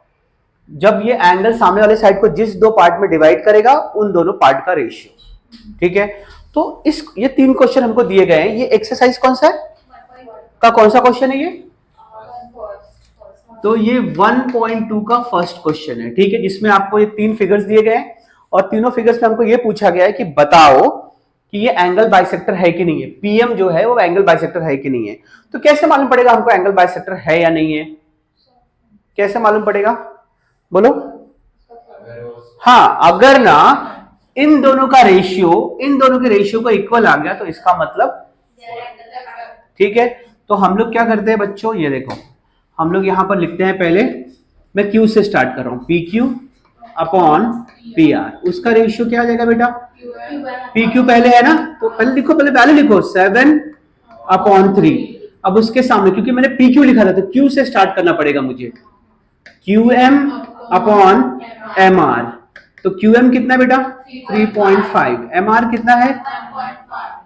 जब ये एंगल सामने वाले साइड को जिस दो पार्ट में डिवाइड करेगा उन दोनों पार्ट का रेशियो। ठीक है, तो इस ये 3 क्वेश्चन हमको दिए गए हैं। ये एक्सरसाइज कौन सा है, का कौन सा क्वेश्चन है ये? तो ये 1.2 का फर्स्ट क्वेश्चन है। ठीक है, जिसमें आपको ये 3 फिगर्स दिए गए हैं और तीनों फिगर्स में हमको ये पूछा गया है कि बताओ कि ये एंगल बाइसेक्टर है कि नहीं है, PM जो है वो एंगल बाइसेक्टर है कि नहीं है। तो कैसे मालूम पड़ेगा हमको एंगल बाइसेक्टर है या नहीं है, कैसे मालूम पड़ेगा बोलो? हाँ, अगर ना इन दोनों का रेशियो, इन दोनों के रेशियो को इक्वल आ गया तो इसका मतलब, ठीक है। तो हम लोग क्या करते हैं बच्चों, ये देखो हम लोग यहां पर लिखते हैं, पहले मैं Q से स्टार्ट कर रहा हूं, PQ अपॉन PR, उसका रेशियो क्या आ जाएगा बेटा, PQ पहले है ना, तो पहले लिखो, पहले लिखो 7/3। अब उसके सामने क्योंकि मैंने PQ लिखा था तो Q से स्टार्ट करना पड़ेगा मुझे, QM अपॉन MR। तो QM कितना बेटा 3.5, MR कितना है,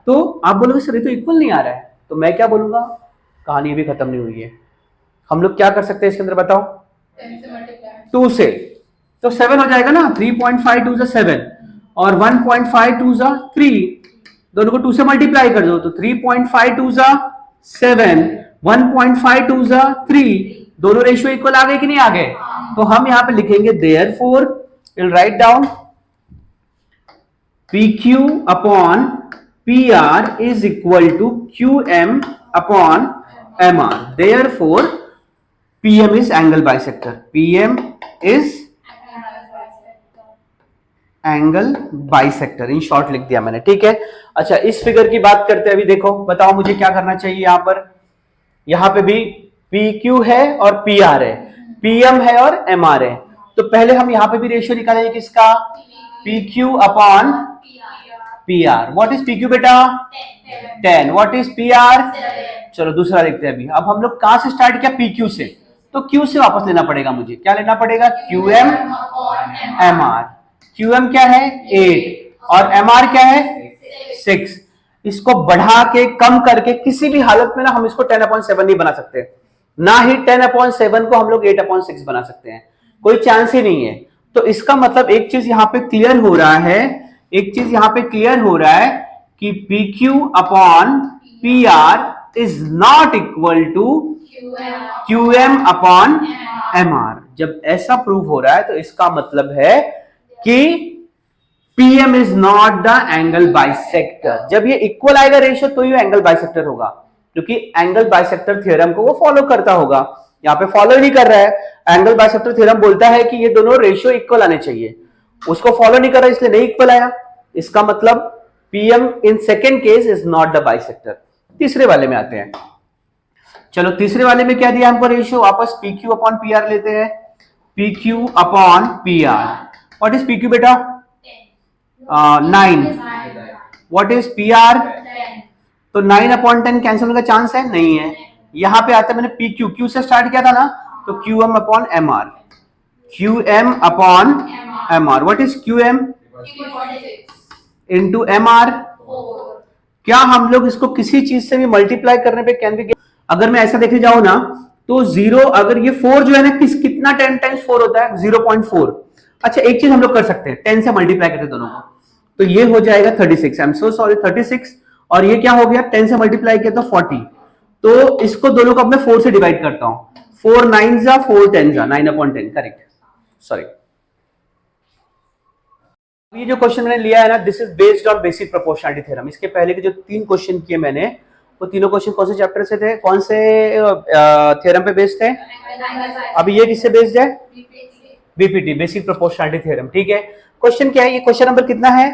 तो आप बोलोगे सर ये तो इक्वल नहीं आ रहा है, तो मैं क्या बोलूंगा, कहानी भी खत्म नहीं हुई है। हम लोग क्या कर सकते हैं इसके अंदर बताओ, 2 से, तो 7 हो जाएगा ना, 3.5 2 7 और 1.5 2 3, दोनों को 2 से मल्टीप्लाई कर दो तो 3.5 2 7, 1.5 2 3, दोनों रेशियो इक्वल आ गए कि नहीं आ गए? तो हम यहां पे लिखेंगे therefore will write down PQ upon PR is equal to QM upon MR, therefore PM is angle bisector, PM is angle bisector, in short लिख दिया मैंने। ठीक है, अच्छा इस फिगर की बात करते हैं। अभी देखो बताओ मुझे क्या करना चाहिए यहां पर, यहां पे भी PQ है और PR है, PM है और MR है, तो पहले हम यहां पे भी रेशियो निकालेंगे किसका, PQ upon PR। What is PQ बेटा 10, व्हाट इज PR, चलो दूसरा देखते हैं। अभी अब हम लोग कहां से स्टार्ट किया, PQ से, तो Q से वापस लेना पड़ेगा मुझे, क्या लेना पड़ेगा, QM MR। QM क्या है 8 और MR क्या है 6। इसको बढ़ा के कम करके किसी भी हालत में ना हम इसको 10/7 नहीं बना सकते, ना ही 10/7 को हम लोग 8/6 बना सकते हैं, कोई चांस ही नहीं है। तो इसका मतलब एक चीज यहां पे क्लियर हो रहा है, एक चीज यहां पे क्लियर हो रहा है कि PQ upon PR is not equal to QM upon MR। जब ऐसा प्रूव हो रहा है तो इसका मतलब है कि PM is not the angle bisector. जब ये इक्वल आएगा रेशियो तो ये एंगल बाइसेक्टर होगा, क्योंकि एंगल बाइसेक्टर थ्योरम को वो फॉलो करता होगा, यहाँ पे फॉलो नहीं कर रहा है। एंगल बाइसेक्टर थ्योरम बोलता है कि ये दोनों रेशियो इक्वल आने चाहिए, उसको फॉलो नहीं कर रहा इसलिए नहीं इक्वल आया, इसका मतलब PM in second case is not the bisector. तीसरे वाले में आते हैं, चलो तीसरे वाले में क्या दिया हमको रेशियो, वापस PQ अपॉन PR लेते हैं, PQ upon PR। What is PQ बेटा 9, व्हाट इज PR, तो 9/10 कैंसिल होने का चांस है नहीं है। यहां पे आता है मैंने PQ, Q से स्टार्ट किया था ना, तो QM upon MR, QM upon MR। What is QM into MR। क्या हम लोग इसको किसी चीज से भी मल्टीप्लाई करने पे कैन बी, अगर मैं ऐसा देखने जाऊं ना तो 0, अगर ये 4 जो है ना कितना 10 टाइम्स 4 होता है 0.4। अच्छा एक चीज हम लोग कर सकते हैं, 10 से मल्टीप्लाई करते हैं दोनों को, तो ये हो जाएगा 36, आई एम सो सॉरी 36, और ये क्या हो गया 10 से मल्टीप्लाई किया तो 40। तो इसको दोनों को अब मैं 4 से डिवाइड करता हूं, 4 9 जा 4 10 जा 9/10, करेक्ट, सॉरी। ये जो क्वेश्चन मैंने लिया है ना, this is based on basic proportionality theorem. इसके पहले के जो 3 क्वेश्चन किए मैंने वो तीनों क्वेश्चन कौन से चैप्टर से थे, कौन से थ्योरम पे बेस्ड थे? अभी ये किससे बेस्ड है? BPT, basic proportionality theorem. ठीक है, क्वेश्चन क्या है? ये क्वेश्चन नंबर कितना है?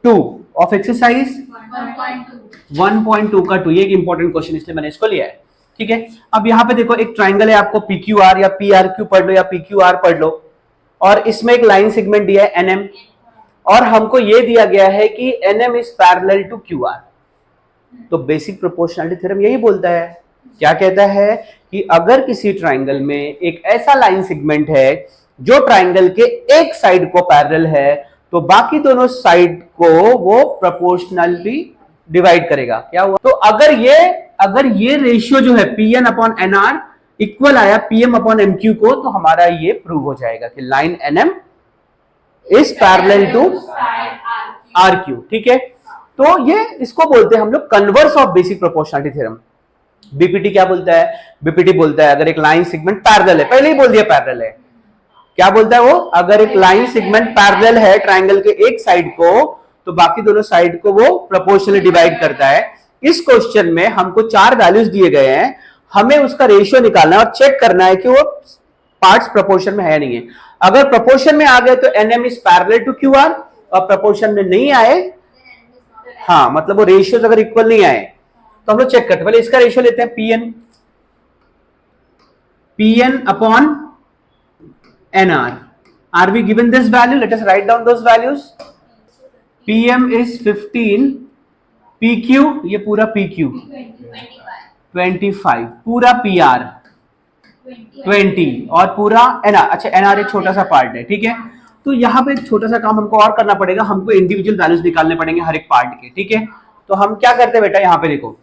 2 ऑफ एक्सरसाइज 1.2 का 2। ये एक इंपॉर्टेंट क्वेश्चन इसलिए मैंने इसको लिया है। ठीक है, अब यहाँ पे देखो एक ट्राइंगल है, आपको PQR या PRQ पढ़ लो या PQR पढ़ लो, और इसमें एक लाइन सेगमेंट दिया है NM, और हमको ये दिया गया है कि NM is parallel to QR। तो बेसिक प्रोपोर्शनलिटी थ्योरम यही बोलता है, क्या कहता है कि अगर किसी ट्राइंगल में एक ऐसा लाइन सेगमेंट है जो ट्राइंगल के एक साइड को पैरेलल है, तो बाकी दोनों साइड को वो प्रोपोर्शनली डिवाइड करेगा। क्या हुआ? तो अगर ये रेशियो जो है PN अपॉन NR इक्वल आया PM अपॉन MQ को, तो हमारा ये प्रूव हो जाएगा कि line NM is parallel to RQ। ठीक है, तो ये इसको बोलते हैं हम लोग converse of basic proportionality theorem. BPT क्या बोलता है? बीपीटी बोलता है अगर एक लाइन सेगमेंट पैरेलल है, पहले ही बोल दिया पैरेलल है, क्या बोलता है वो? अगर एक लाइन सेगमेंट पैरेलल है ट्राइंगल के एक साइड को, तो बाकी दोनों साइड को वो प्रोपोर्शनली डिवाइड करता है। इस क्वेश्चन में हमको 4 वैल्यूज दिए गए हैं, हमें उसका रेशियो निकालना है और चेक करना है कि वो पार्ट्स प्रोपोर्शन में है नहीं है। अगर प्रोपोर्शन में आ गए तो NM is parallel to QR, और प्रोपोर्शन में नहीं आए, हाँ मतलब वो रेशियोज अगर इक्वल नहीं आए, तो हम लोग चेक करते हैं। पहले इसका रेशियो लेते हैं, PN upon NR। Are we given this value? Let us write down those values. PM is 15, PQ ये पूरा PQ 25, पूरा PR 20, और पूरा NR। अच्छा, NR एक छोटा सा पार्ट है। ठीक है, तो यहाँ पे एक छोटा सा काम हमको और करना पड़ेगा, हमको इंडिविजुअल वैल्यूज निकालने पड़ेंगे हर एक पार्ट के। ठीक है, तो हम क्या करते हैं बेटा, यहाँ पे देखो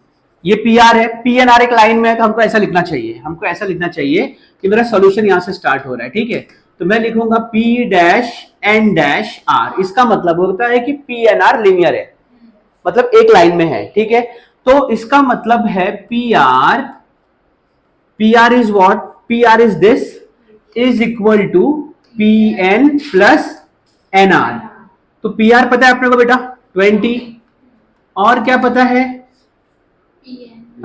ये PR है, PNR एक लाइन में है, तो हमको ऐसा लिखना चाहिए, हमको ऐसा लिखना चाहिए कि मेरा सोल्यूशन यहाँ से स्टार्ट हो रहा है। ठीक है, तो मैं लिखूंगा P-N-R। इसका मतलब होता है कि PNR लीनियर है, मतलब एक लाइन में है। ठीक है, तो इसका मतलब है PR is what? PR is this is equal to PN plus NR। तो PR पता है अपने को बेटा 20, और क्या पता है?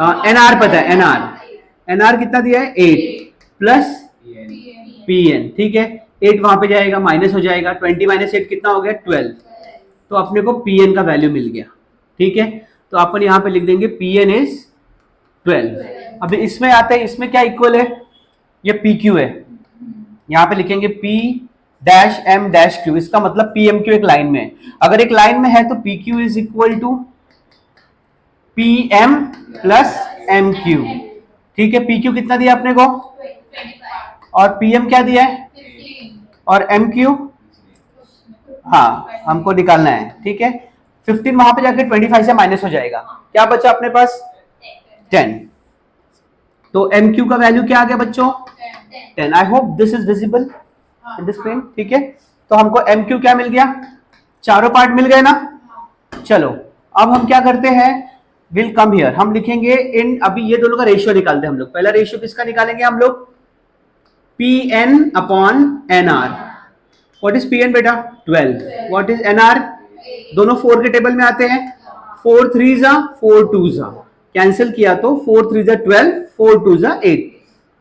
NR पता है, NR कितना दिया है? 8 प्लस PN। ठीक है, 8 वहां पे जाएगा, माइनस हो जाएगा, 20 माइनस 8 कितना हो गया? 12। तो अपने को PN का वैल्यू मिल गया। ठीक है, तो अपन यहाँ पे लिख देंगे PN इज 12। अभी इसमें आते हैं, इसमें क्या इक्वल है? ये PQ है, यहाँ पे लिखेंगे P-M-Q। इसका मतलब PMQ एक लाइन में है। अगर एक लाइन में है तो PQ is equal to PM plus MQ। ठीक है, PQ कितना दिया अपने को, और PM क्या दिया है, और MQ हाँ हमको निकालना है। ठीक है, 15 वहां पे जाके 25 से माइनस हो जाएगा, क्या बचा अपने पास? 10। तो MQ का वैल्यू क्या आ गया बच्चों? 10। I hope this is visible in the screen. ठीक है, तो हमको MQ क्या मिल गया? चारों पार्ट मिल गए ना। चलो अब हम क्या करते हैं, विल कम हियर, हम लिखेंगे इन, अभी ये दोनों का रेशियो निकालते हैं हम लोग। पहला रेशियो किसका निकालेंगे हम लोग? PN upon NR। What is PN बेटा? 12। What is NR? दोनों 4 के टेबल में आते हैं, 4 3 जा 4 2 जा, कैंसिल किया तो 4 3 जा 12, 4 2 जा 8।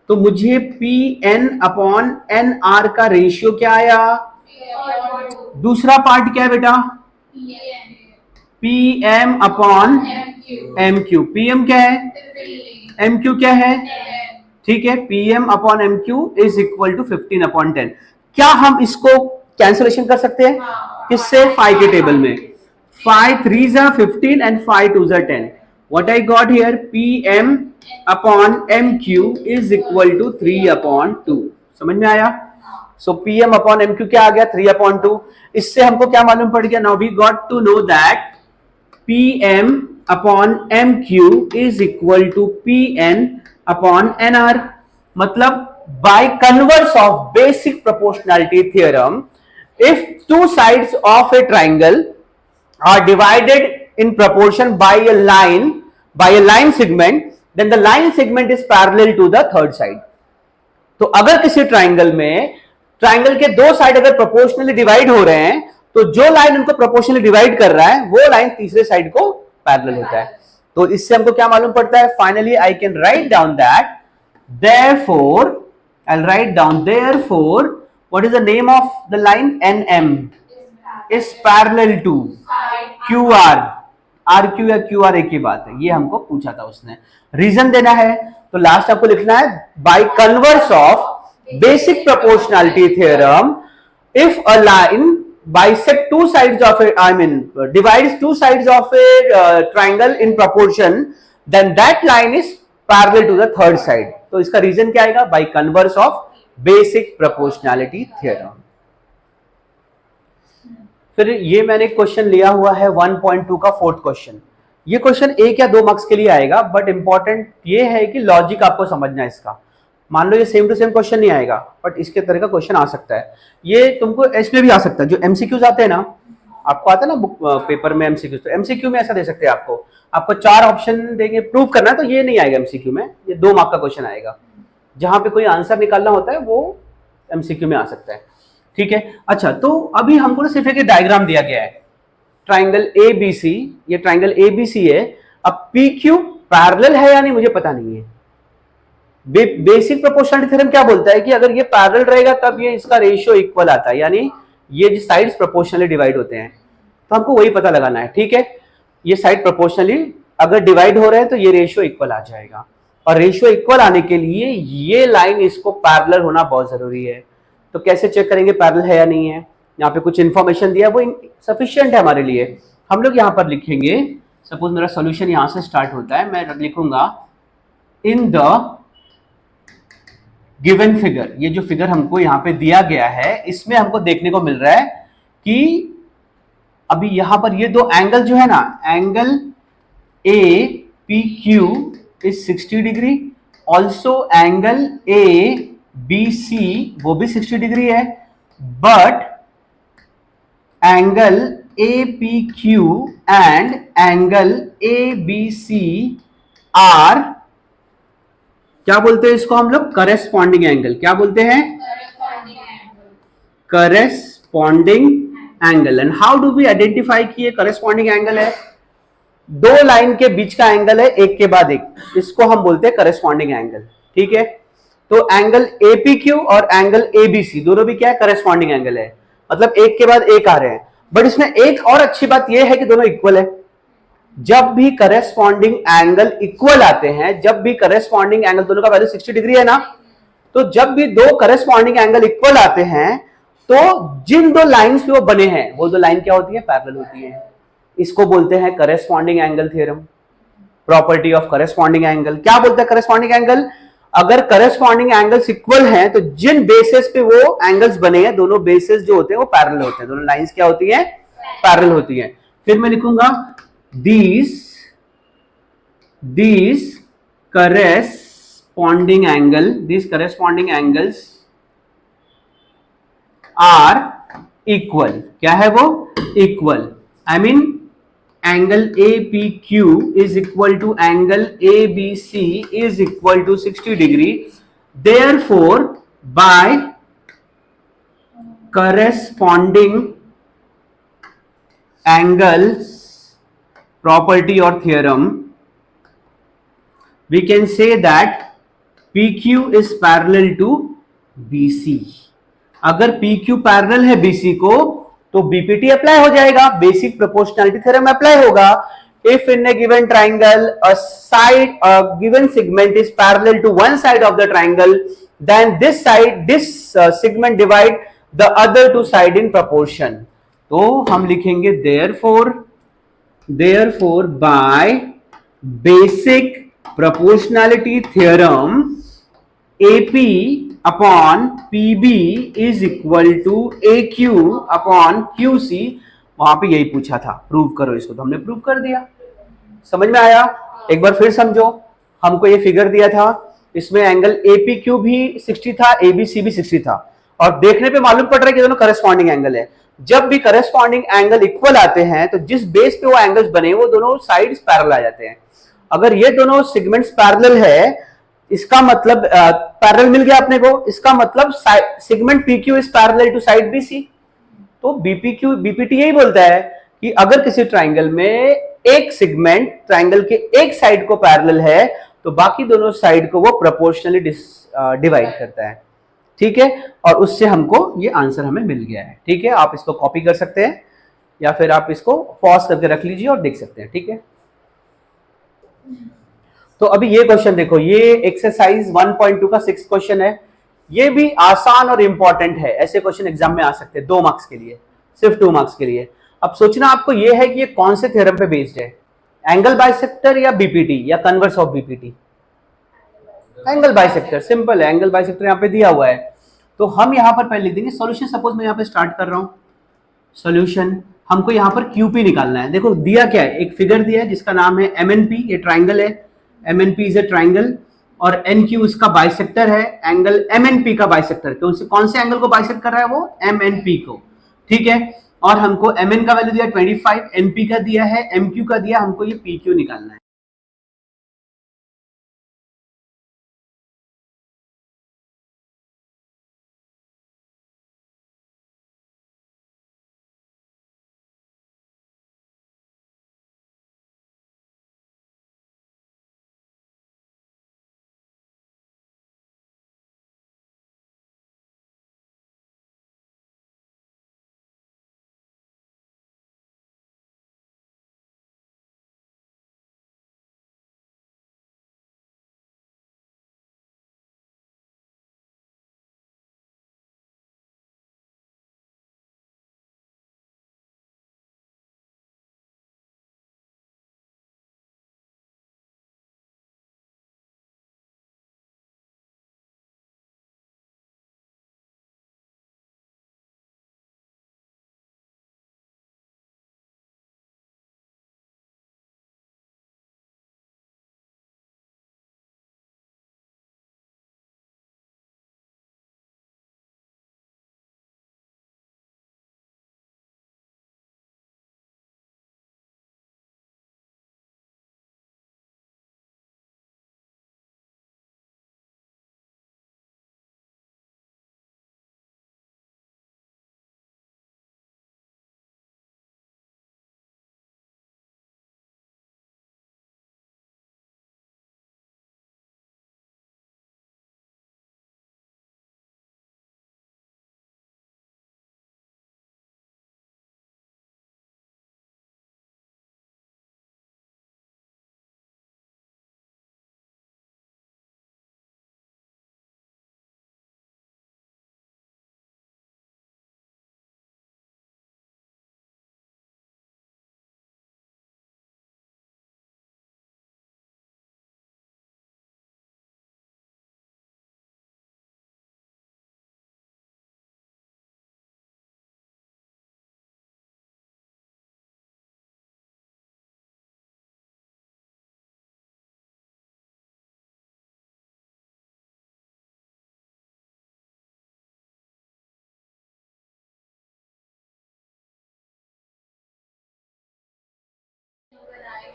तो मुझे PN अपॉन NR का रेशियो क्या आया? दूसरा पार्ट क्या है बेटा? PM upon MQ। PM क्या है? MQ क्या है? ठीक है, PM upon MQ is equal to 15 upon 10। क्या हम इसको कैंसिलेशन कर सकते हैं? किससे? 5 के टेबल में। 5 3 जा 15 एंड 5 2 जा 10। What I got here? PM upon MQ is equal to 3 upon 2। समझ में आया? सो PM अपॉन MQ क्या आ गया? 3 अपॉन 2। इससे हमको क्या मालूम पड़ गया? Now we got to know that PM upon MQ is equal to PN upon NR। मतलब by converse of basic proportionality theorem, if two sides of a triangle are divided in proportion by a line segment, then the line segment is parallel to the third side. तो अगर किसी triangle में triangle के दो side अगर proportionally divide हो रहे हैं, तो जो लाइन उनको प्रोपोर्शनली डिवाइड कर रहा है वो लाइन तीसरे साइड को पैरेलल होता है। तो इससे हमको क्या मालूम पड़ता है? Finally I can write down that therefore I'll write down therefore what is the name of the line? NM is parallel to QR. RQ या QR एक ही बात है, ये हमको पूछा था उसने, रीजन देना है। तो लास्ट आपको लिखना है by converse of basic proportionality theorem if a line bisect two sides of it, I mean divides two sides of a triangle in proportion, then that line is parallel to the third side. तो इसका reason क्या आएगा? By converse of basic proportionality theorem. फिर ये मैंने question लिया हुआ है 1.2 का फोर्थ क्वेश्चन। ये क्वेश्चन 1 या 2 मार्क्स के लिए आएगा, बट इंपॉर्टेंट ये है कि लॉजिक आपको समझना है इसका। मान लो ये सेम टू सेम क्वेश्चन नहीं आएगा, बट इसके तरह का क्वेश्चन आ सकता है। ये तुमको इसमें भी आ सकता है, जो एमसीक्यूज आते हैं ना, आपको आता है ना बुक पेपर में एमसीक्यूज, तो एमसीक्यू में ऐसा दे सकते हैं आपको 4 ऑप्शन देंगे, प्रूव करना है, तो ये नहीं आएगा एमसीक्यू में, ये 2 मार्क का क्वेश्चन आएगा। जहां पे कोई आंसर निकालना होता है वो एमसीक्यू में आ सकता है, ठीक है। अच्छा, तो अभी हमको ना सिर्फ एक डायग्राम दिया गया है, ट्राइंगल एबीसी, ये ट्राइंगल एबीसी है। अब पी क्यू पैरेलल है या नहीं मुझे पता नहीं है। बेसिक प्रोपोर्शनलिटी थ्योरम क्या बोलता है कि अगर ये पैरेलल रहेगा तब ये इसका रेशियो इक्वल आता है, यानी ये जो साइड्स प्रोपोर्शनली डिवाइड होते हैं, तो हमको वही पता लगाना है, ठीक है। ये साइड प्रोपोर्शनली अगर डिवाइड हो रहे हैं तो ये रेशियो इक्वल आ जाएगा, और रेशियो इक्वल आने के लिए ये लाइन इसको पैरेलल होना बहुत जरूरी है। तो कैसे चेक करेंगे पैरेलल है या नहीं है? यहाँ पे कुछ इंफॉर्मेशन दिया है, वो सफिशिएंट है हमारे लिए। हम लोग यहाँ पर लिखेंगे, सपोज मेरा सोल्यूशन यहाँ से स्टार्ट होता है, मैं लिखूंगा इन द गिवन फिगर। ये जो फिगर हमको यहाँ पे दिया गया है, इसमें हमको देखने को मिल रहा है कि अभी यहाँ पर ये 2 एंगल जो है ना, angle A P Q is 60 degree, also angle A B C वो भी 60 डिग्री है, but angle A P Q and angle A B C are, क्या बोलते हैं इसको हम लोग? Corresponding angle. क्या बोलते हैं? Corresponding angle. And how do we identify कि ये करेस्पॉन्डिंग एंगल है? 2 लाइन के बीच का एंगल है, एक के बाद एक, इसको हम बोलते हैं करेस्पॉन्डिंग एंगल, ठीक है। तो एंगल एपीक्यू और एंगल एबीसी दोनों भी क्या है? करेस्पॉन्डिंग एंगल है, मतलब एक के बाद एक आ रहे हैं। बट इसमें एक और अच्छी बात यह है कि दोनों इक्वल है। जब भी करेस्पॉन्डिंग एंगल इक्वल आते हैं, जब भी करेस्पॉन्डिंग एंगल दोनों का वैल्यू 60 डिग्री है ना, तो जब भी 2 करेस्पॉन्डिंग एंगल इक्वल आते हैं, तो जिन 2 लाइंस पे वो बने हैं वो 2 लाइन क्या होती है? पैरेलल होती है। इसको बोलते हैं corresponding angle theorem, property of corresponding angle. क्या बोलता है करेस्पॉन्डिंग एंगल? अगर करेस्पॉन्डिंग एंगल्स इक्वल हैं तो जिन बेसिस पे वो एंगल्स बने हैं, दोनों बेसिस जो होते हैं वो पैरेलल होते हैं, दोनों लाइंस क्या होती हैं? पैरेलल होती हैं। फिर मैं लिखूंगा these corresponding angles are equal। क्या है वो? equal। I mean angle APQ is equal to angle ABC is equal to 60 degree। Therefore by corresponding angles property or theorem, we can say that PQ is parallel to BC। अगर PQ parallel है BC को तो BPT apply हो जाएगा, basic proportionality theorem apply होगा। If in a given triangle a given segment is parallel to one side of the triangle, then this segment divide the other 2 side in proportion। तो हम लिखेंगे therefore by basic proportionality theorem AP upon PB is equal to AQ upon QC। वहां पे यही पूछा था, prove करो इसको, तो हमने प्रूव कर दिया। समझ में आया? एक बार फिर समझो, हमको ये फिगर दिया था, इसमें एंगल APQ भी 60 था, ABC भी 60 था, और देखने पे मालूम पड़ रहा है कि दोनों करेस्पॉन्डिंग एंगल है। जब भी करेस्पॉन्डिंग एंगल इक्वल आते हैं तो जिस बेस पे वो एंगल्स बने वो दोनों साइड्स पैरेलल आ जाते हैं। अगर ये दोनों सेगमेंट्स पैरेलल है, इसका मतलब पैरेलल मिल गया अपने को, इसका मतलब segment PQ is parallel to side BC। तो BPT यही बोलता है कि अगर किसी ट्राइंगल में एक सेगमेंट ट्राइंगल के एक साइड को पैरेलल है तो बाकी दोनों साइड को वो प्रोपोर्शनली डिवाइड करता है, ठीक है। और उससे हमको ये आंसर हमें मिल गया है, ठीक है। आप इसको कॉपी कर सकते हैं या फिर आप इसको पॉज करके रख लीजिए और देख सकते हैं, ठीक है। तो अभी ये क्वेश्चन देखो, ये एक्सरसाइज 1.2 का 6 क्वेश्चन है। ये भी आसान और इंपॉर्टेंट है, ऐसे क्वेश्चन एग्जाम में आ सकते हैं 2 मार्क्स के लिए, सिर्फ 2 मार्क्स के लिए। अब सोचना आपको ये है कि ये कौन से थ्योरम पे बेस्ड है, एंगल बाइसेक्टर या बीपीटी या converse of BPT. Angle bisector, simple है, एंगल बाइसेक्टर यहाँ पे दिया हुआ है। तो हम यहाँ पर पहले लिख देंगे सॉल्यूशन। सपोज मैं यहाँ पे स्टार्ट कर रहा हूँ सॉल्यूशन, हमको यहाँ पर क्यूपी निकालना है। देखो दिया क्या है, एक फिगर दिया है जिसका नाम है एमएनपी, ये ट्राइंगल है, एमएनपी इज ए ट्राइंगल, और एनक्यू इसका बाइसेक्टर है, एंगल एमएनपी का बाइसेक्टर, कौन से एंगल को बाइसेक्ट कर रहा है वो, एमएनपी को, ठीक है। और हमको एमएन का वैल्यू दिया 25, एनपी का दिया है, एमक्यू का दिया, हमको ये पीक्यू निकालना है।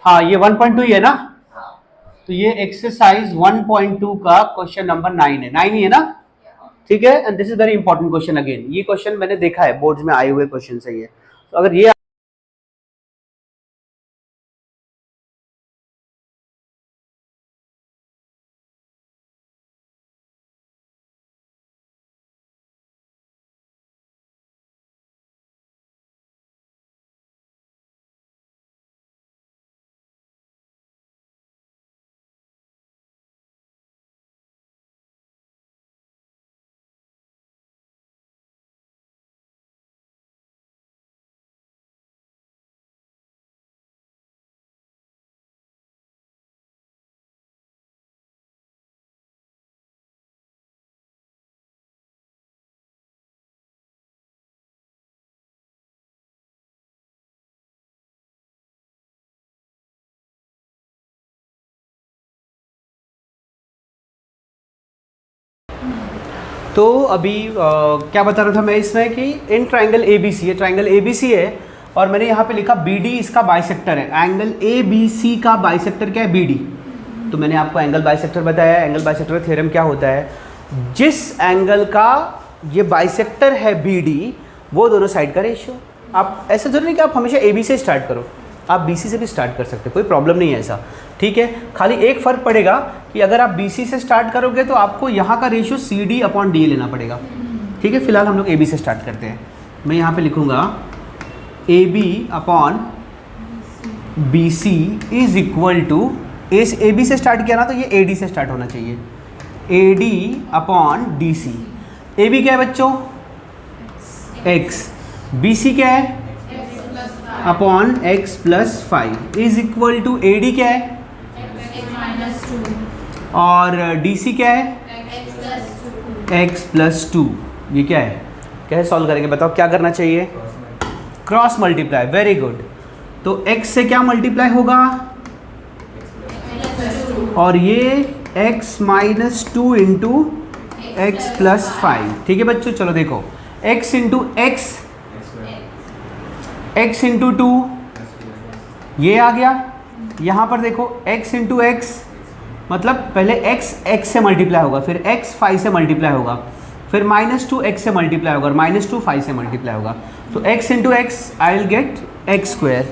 हाँ ये 1.2 ही है ना, तो ये एक्सरसाइज 1.2 का क्वेश्चन नंबर 9 है, 9 ही है ना, ठीक है। And this is very important question again, ये क्वेश्चन मैंने देखा है बोर्ड्स में आए हुए क्वेश्चन है ये। तो अगर ये तो अभी क्या बता रहा था मैं इसमें कि इन ट्राइंगल एबीसी, ये ट्राइंगल एबीसी है और मैंने यहाँ पे लिखा बीडी इसका बाइसेक्टर है, एंगल एबीसी का बाइसेक्टर क्या है, बीडी। तो मैंने आपको एंगल बाइसेक्टर बताया, एंगल बाइसेक्टर थ्योरम क्या होता है, जिस एंगल का ये बाइसेक्टर है बीडी वो दोनों साइड का रेशियो। आप ऐसा जरूरी नहीं कि आप हमेशा एबी से स्टार्ट करो, आप BC से भी स्टार्ट कर सकते हैं, कोई प्रॉब्लम नहीं है ऐसा, ठीक है। खाली एक फ़र्क पड़ेगा कि अगर आप BC से स्टार्ट करोगे तो आपको यहाँ का रेशियो CD/DA लेना पड़ेगा, ठीक है। फिलहाल हम लोग AB से स्टार्ट करते हैं। मैं यहाँ पे लिखूँगा AB/BC is equal to, AB से स्टार्ट किया ना तो ये AD से स्टार्ट होना चाहिए, AD/DC। AB क्या है बच्चों? X। BC क्या है? Upon x plus 5 is equal to AD क्या है? और DC क्या है? x plus 2। ये क्या है? कैसे सॉल्व करेंगे बताओ, क्या करना चाहिए? Cross multiply, very good. तो x से क्या मल्टीप्लाई होगा? और ये x minus 2 into x plus 5, ठीक है बच्चों। चलो देखो, x into x, x into 2, ये आ गया। यहाँ पर देखो x इंटू एक्स, मतलब पहले x से मल्टीप्लाई होगा, फिर x 5 से मल्टीप्लाई होगा, फिर -2 x से मल्टीप्लाई होगा और -2 5 से मल्टीप्लाई होगा। तो x into x I will get x square,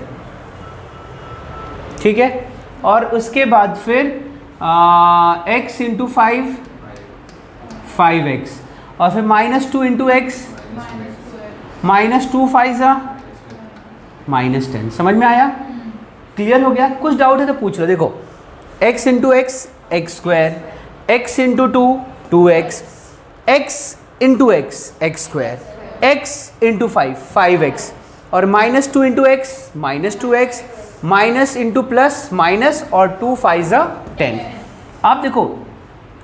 ठीक है। और उसके बाद फिर x इंटू 5 5x, और फिर -2 इंटू एक्स, -2 5 -10। समझ में आया? क्लियर हो गया? कुछ डाउट है तो पूछ लो। देखो x into x x square, x into 2 2x, x into x x square, x into 5 5x, और -2 into x -2x, minus into plus minus, और 2 5 10। आप देखो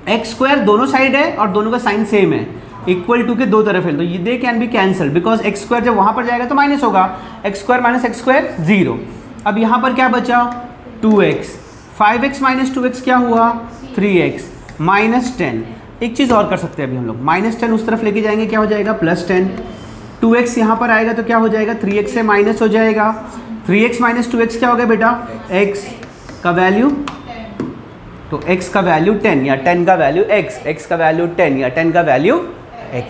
एक्स स्क्वायर दोनों साइड है और दोनों का साइन सेम है, इक्वल टू के दो तरफ है, तो ये they can be cancel, because x square जब वहाँ पर जाएगा तो माइनस होगा, x square minus x square 0। अब यहाँ पर क्या बचा? 2x, 5x माइनस 2x क्या हुआ? 3x, -10। एक चीज़ और कर सकते हैं अभी हम लोग, -10 उस तरफ लेके जाएंगे, क्या हो जाएगा? +10। 2x यहाँ पर आएगा तो क्या हो जाएगा? 3x से माइनस हो जाएगा, 3x माइनस 2x क्या हो गया बेटा? x का वैल्यू, तो x का वैल्यू 10 या 10 का वैल्यू x, x का वैल्यू 10 या 10 का वैल्यू x।